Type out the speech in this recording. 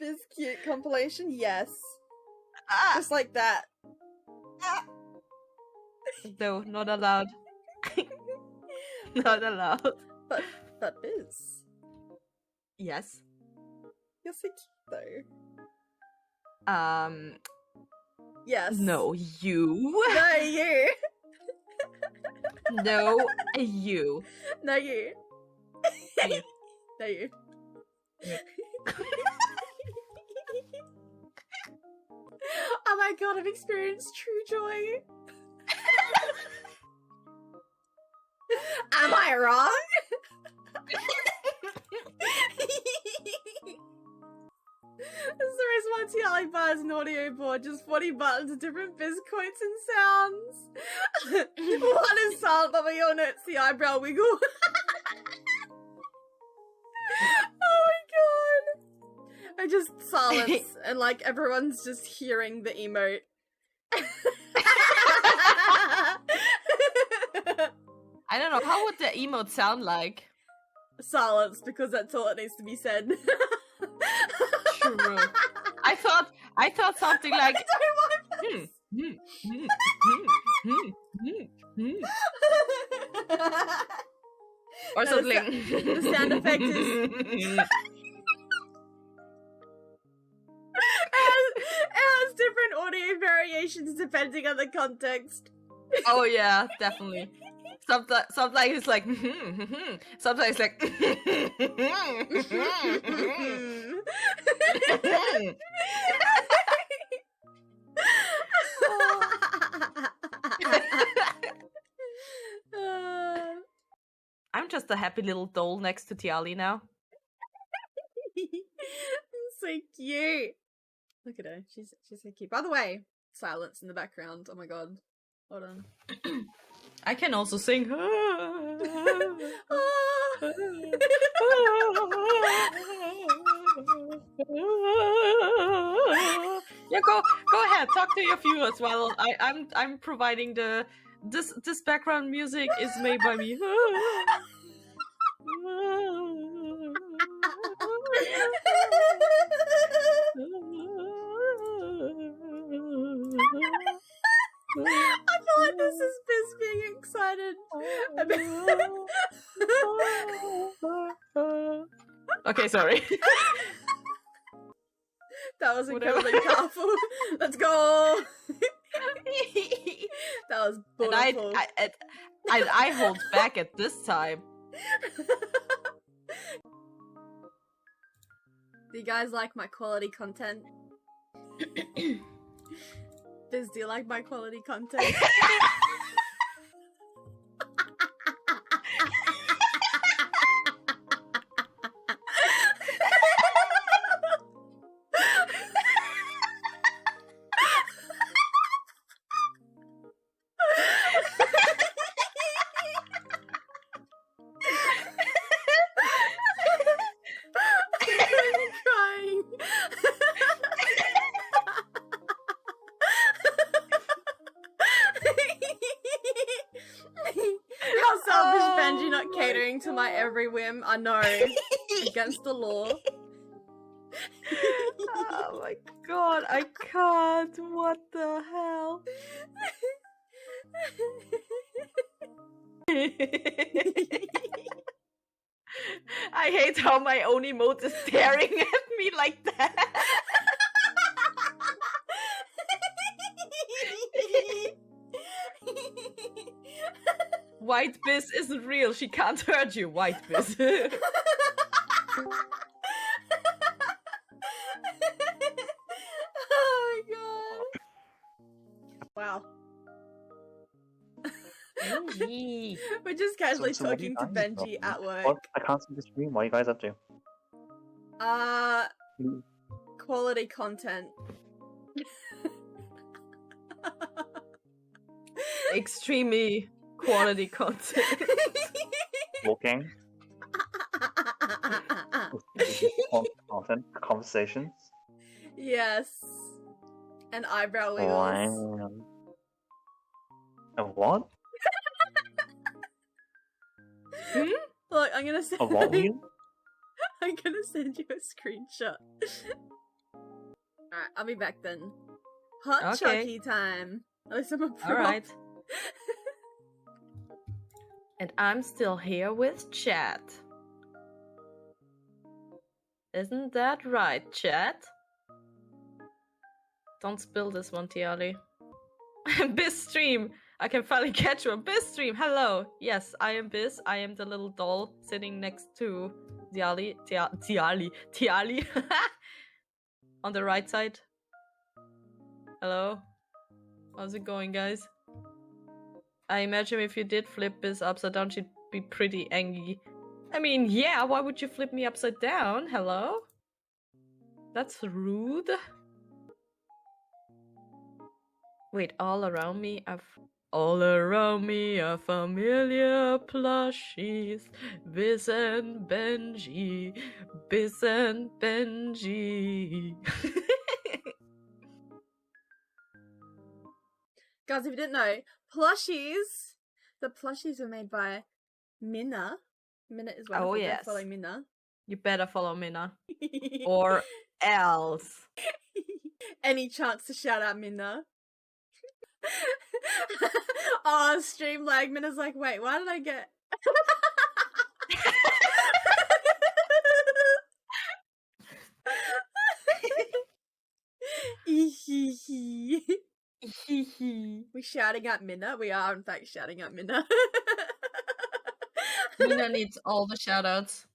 Bizz cute compilation? Yes. Ah! Just like that. Ah! No, not allowed. Not allowed. But Bizz. Yes. You're so cute though. Yes. No, you. No, you. No, you. No, you. You. No, you. Yeah. Oh my god, I've experienced true joy. Am I wrong? This is the reason why Tiali buys an audio board, just 40 buttons of different Bizz quotes and sounds. One is silent, but we all know it's the eyebrow wiggle. Oh my god. I just silence and like everyone's just hearing the emote. I don't know, how would the emote sound like? Silence, because that's all that needs to be said. True. I thought something like or something. The sound effect is it has different audio variations depending on the context. Oh yeah, definitely. Sometimes it's like sometimes it's like I'm just a happy little doll next to Tiali now. So cute. Look at her. She's so cute. By the way, silence in the background. Oh my god. Hold on. I can also sing. Yeah, go ahead. Talk to your viewers while I'm providing this background music is made by me. I feel like this is Bizz being excited. Okay, sorry. That was incredibly powerful. Let's go. That was beautiful. And I hold back at this time. Do you guys like my quality content? Bizz, do you like my quality content? To my every whim, I know. Against the law. Oh my god, I can't. What the hell? I hate how my own emote is staring at me like that. White Bizz isn't real. She can't hurt you, White Bizz. Oh my god. Wow. Benji. We're just casually So what are talking you to guys Benji up to? at work. What? I can't see the stream. What are you guys up to? Quality content. Extremely quality content. Walking. Content. Conversations. Yes. And eyebrow wiggles. A what? Look, I'm gonna send. A what wheel? I'm gonna send you a screenshot. Alright, I'll be back then. Hot Okay. Chucky time. At least I'm a pro. Alright. And I'm still here with chat. Isn't that right, chat? Don't spill this one, Tiali. Bizz stream! I can finally catch you on Bizz stream! Hello! Yes, I am Bizz. I am the little doll sitting next to Tiali. Tiali! On the right side. Hello? How's it going, guys? I imagine if you did flip Bizz upside down, she'd be pretty angry. I mean, yeah, why would you flip me upside down? Hello? That's rude. Wait, all around me are familiar plushies. Bizz and Benji. Bizz and Benji. Guys, if you didn't know, plushies. The plushies were made by Mina. Mina is one Oh, of the yes. follow Mina. You better follow Mina. Or else. Any chance to shout out Mina? Oh, stream lag. Mina's like, wait, why did I get... We're shouting at Mina. We are, in fact, shouting at Mina. Mina needs all the shoutouts.